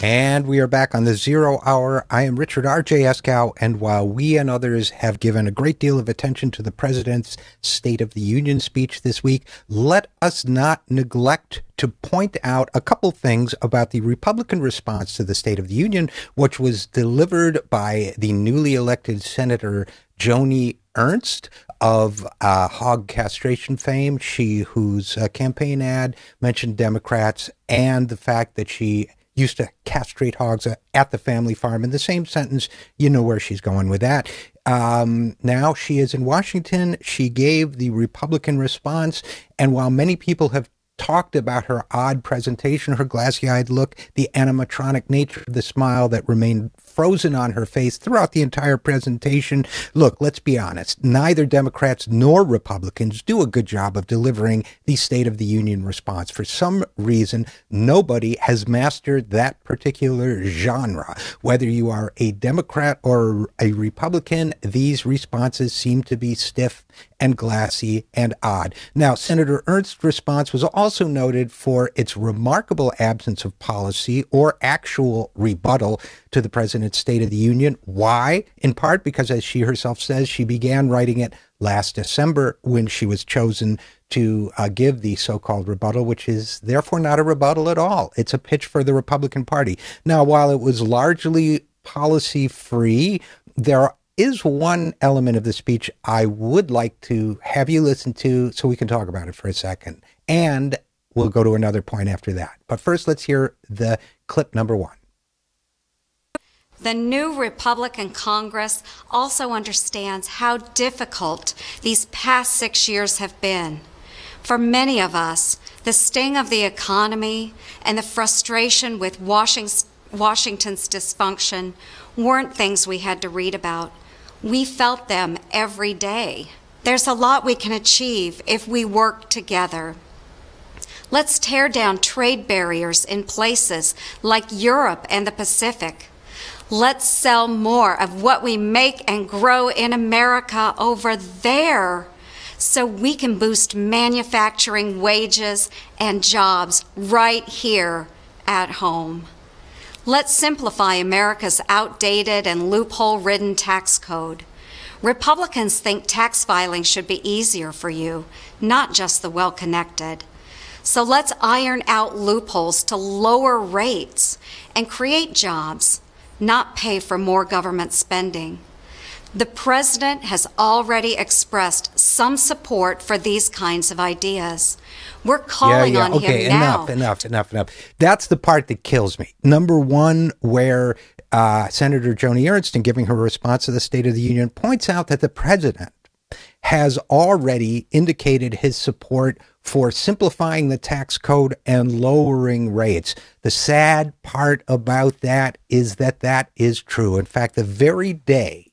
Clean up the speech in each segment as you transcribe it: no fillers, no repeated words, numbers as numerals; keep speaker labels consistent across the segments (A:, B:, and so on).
A: And we are back on the Zero Hour. I am Richard RJ Eskow, and while we and others have given a great deal of attention to the president's State of the Union speech this week, let us not neglect to point out a couple things about the Republican response to the State of the Union, which was delivered by the newly elected Senator Joni Ernst of hog castration fame, she whose campaign ad mentioned Democrats and the fact that she used to castrate hogs at the family farm. In the same sentence, you know where she's going with that. Now she is in Washington. She gave the Republican response, and while many people have talked about her odd presentation, her glassy-eyed look, the animatronic nature of the smile that remained frozen on her face throughout the entire presentation. Look, let's be honest. Neither Democrats nor Republicans do a good job of delivering the State of the Union response. For some reason, nobody has mastered that particular genre. Whether you are a Democrat or a Republican, these responses seem to be stiff and glassy and odd. Now, Senator Ernst's response was also noted for its remarkable absence of policy or actual rebuttal to the president's State of the Union. Why? In part because, as she herself says, she began writing it last December when she was chosen to give the so-called rebuttal, which is therefore not a rebuttal at all. It's a pitch for the Republican Party. Now, while it was largely policy-free, there is one element of the speech I would like to have you listen to so we can talk about it for a second. And we'll go to another point after that. But first, let's hear the clip number one.
B: The new Republican Congress also understands how difficult these past 6 years have been. For many of us, the sting of the economy and the frustration with Washington's dysfunction weren't things we had to read about. We felt them every day. There's a lot we can achieve if we work together. Let's tear down trade barriers in places like Europe and the Pacific. Let's sell more of what we make and grow in America over there so we can boost manufacturing wages and jobs right here at home. Let's simplify America's outdated and loophole-ridden tax code. Republicans think tax filing should be easier for you, not just the well-connected. So let's iron out loopholes to lower rates and create jobs, not pay for more government spending. The president has already expressed some support for these kinds of ideas. We're calling on him now.
A: Enough. That's the part that kills me. Number one, where Senator Joni Ernst, in giving her response to the State of the Union, points out that the president has already indicated his support for simplifying the tax code and lowering rates. The sad part about that is that that is true. In fact, the very day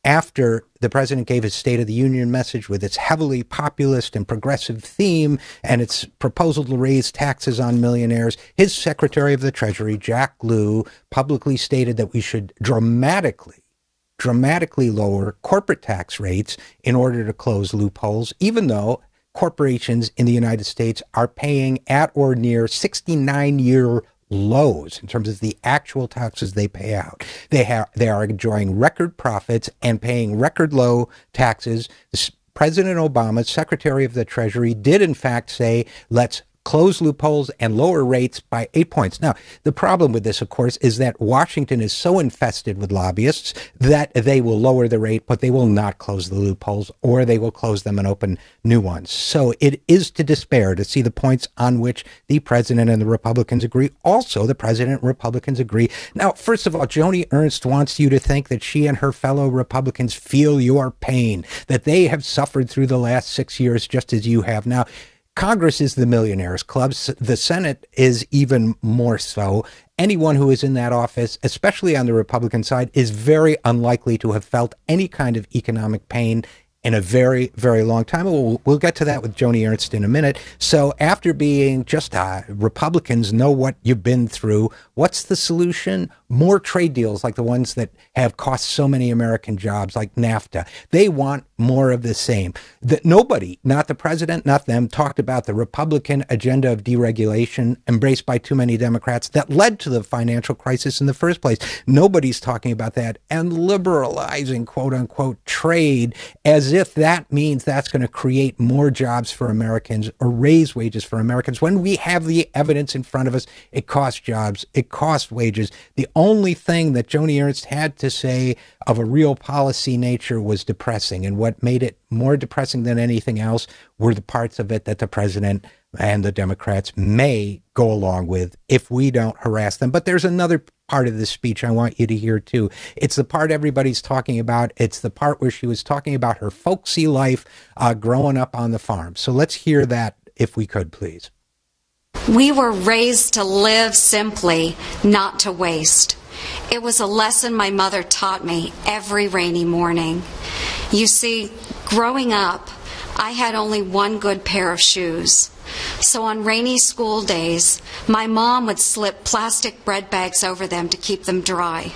A: after the president gave his State of the Union message with its heavily populist and progressive theme and its proposal to raise taxes on millionaires, his Secretary of the Treasury, Jack Lew, publicly stated that we should dramatically lower corporate tax rates in order to close loopholes, even though corporations in the United States are paying at or near 69-year lows in terms of the actual taxes they pay out. They are enjoying record profits and paying record low taxes. President Obama, Secretary of the Treasury, did in fact say, let's close loopholes and lower rates by 8 points. Now, the problem with this, of course, is that Washington is so infested with lobbyists that they will lower the rate, but they will not close the loopholes, or they will close them and open new ones. So it is to despair to see the points on which the president and the Republicans agree. Also, the president and Republicans agree. Now, first of all, Joni Ernst wants you to think that she and her fellow Republicans feel your pain, that they have suffered through the last 6 years just as you have. Now, Congress is the millionaires club. The Senate is even more so. Anyone who is in that office, especially on the Republican side, is very unlikely to have felt any kind of economic pain in a very, very long time. We'll get to that with Joni Ernst in a minute. So after being just Republicans know what you've been through, what's the solution? More trade deals like the ones that have cost so many American jobs, like NAFTA. They want more of the same. That nobody, not the president, not them, talked about the Republican agenda of deregulation embraced by too many Democrats that led to the financial crisis in the first place. Nobody's talking about that. And liberalizing, quote unquote, trade as if that means that's going to create more jobs for Americans or raise wages for Americans. When we have the evidence in front of us, it costs jobs, it costs wages. The only thing that Joni Ernst had to say of a real policy nature was depressing. And what made it more depressing than anything else were the parts of it that the president and the Democrats may go along with if we don't harass them. But there's another part of this speech I want you to hear too. It's the part everybody's talking about. It's the part where she was talking about her folksy life growing up on the farm. So let's hear that if we could, please.
B: We were raised to live simply, not to waste. It was a lesson my mother taught me every rainy morning. You see, growing up, I had only one good pair of shoes. So on rainy school days, my mom would slip plastic bread bags over them to keep them dry.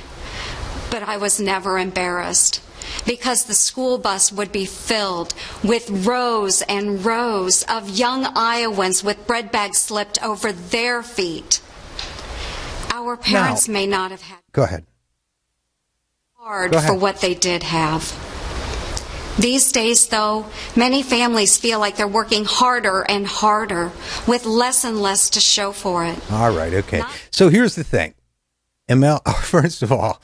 B: But I was never embarrassed, because the school bus would be filled with rows and rows of young Iowans with bread bags slipped over their feet. Our parents may not have had hard for what they did have. These days, though, many families feel like they're working harder and harder with less and less to show for it.
A: All right, okay. So here's the thing. Emil, first of all,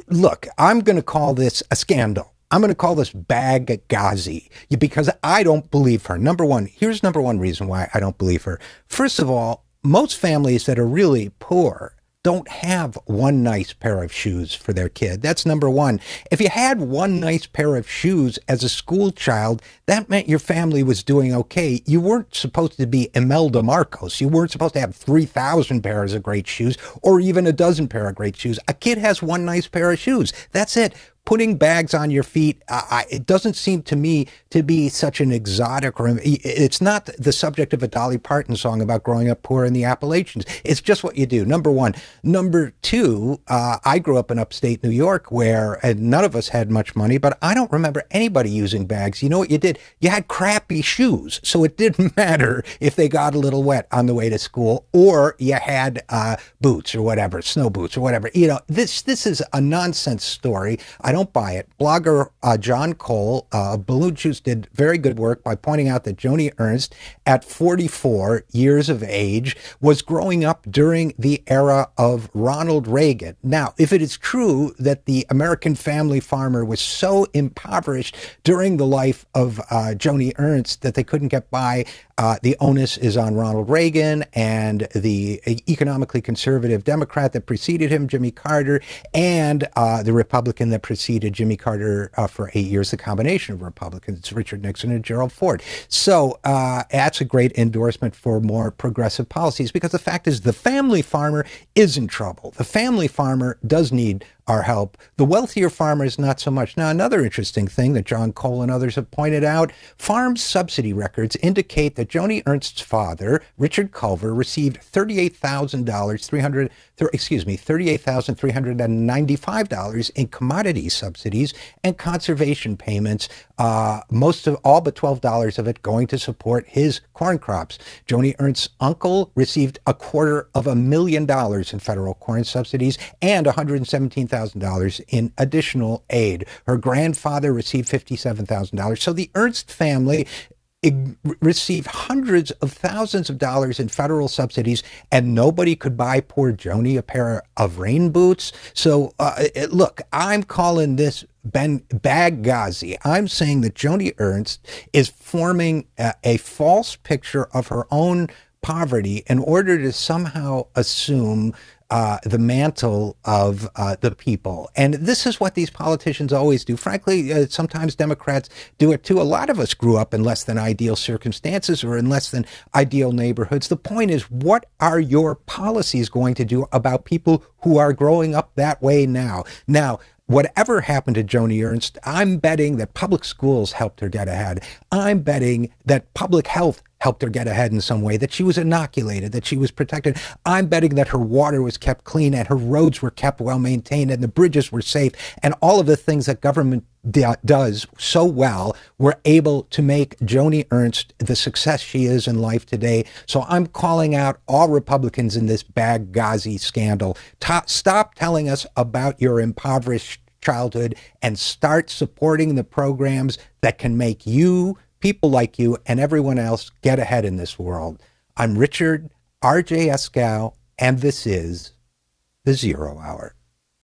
A: look, I'm going to call this a scandal. I'm going to call this Bag-Ghazi because I don't believe her. Here's number one reason why I don't believe her. First of all, most families that are really poor don't have one nice pair of shoes for their kid. That's number one. If you had one nice pair of shoes as a school child, that meant your family was doing okay. You weren't supposed to be Imelda Marcos. You weren't supposed to have 3,000 pairs of great shoes or even a dozen pair of great shoes. A kid has one nice pair of shoes. That's it. Putting bags on your feet, it doesn't seem to me to be such an exotic, or it's not the subject of a Dolly Parton song about growing up poor in the Appalachians. It's just what you do, number one. Number two, I grew up in upstate New York where none of us had much money, but I don't remember anybody using bags. You know what you did? You had crappy shoes, so it didn't matter if they got a little wet on the way to school, or you had boots or whatever, snow boots or whatever. You know, this is a nonsense story. I don't buy it. Blogger John Cole, Balloon Juice, did very good work by pointing out that Joni Ernst, at 44 years of age, was growing up during the era of Ronald Reagan. Now, if it is true that the American family farmer was so impoverished during the life of Joni Ernst that they couldn't get by, the onus is on Ronald Reagan and the economically conservative Democrat that preceded him, Jimmy Carter, and the Republican that preceded Jimmy Carter for 8 years, the combination of Republicans, Richard Nixon and Gerald Ford. So that's a great endorsement for more progressive policies, because the fact is the family farmer is in trouble. The family farmer does need our help. The wealthier farmers, not so much. Now, another interesting thing that John Cole and others have pointed out, farm subsidy records indicate that Joni Ernst's father, Richard Culver, received $38,395 in commodity subsidies and conservation payments, most of all but $12 of it going to support his corn crops. Joni Ernst's uncle received $250,000 in federal corn subsidies and $117,000 in additional aid. Her grandfather received $57,000. So the Ernst family received hundreds of thousands of dollars in federal subsidies, and nobody could buy poor Joni a pair of rain boots. So look, I'm calling this Bag-Ghazi. I'm saying that Joni Ernst is forming a false picture of her own poverty in order to somehow assume the mantle of the people. And this is what these politicians always do. Frankly, sometimes Democrats do it too. A lot of us grew up in less than ideal circumstances or in less than ideal neighborhoods. The point is, what are your policies going to do about people who are growing up that way now? Now, whatever happened to Joni Ernst, I'm betting that public schools helped her get ahead. I'm betting that public health helped her get ahead in some way, that she was inoculated, that she was protected. I'm betting that her water was kept clean and her roads were kept well maintained and the bridges were safe, and all of the things that government does so well were able to make Joni Ernst the success she is in life today. So I'm calling out all Republicans in this Bag-Ghazi scandal. Stop telling us about your impoverished childhood and start supporting the programs that can make you, people like you, and everyone else get ahead in this world. I'm Richard RJ Eskow, and this is The Zero Hour.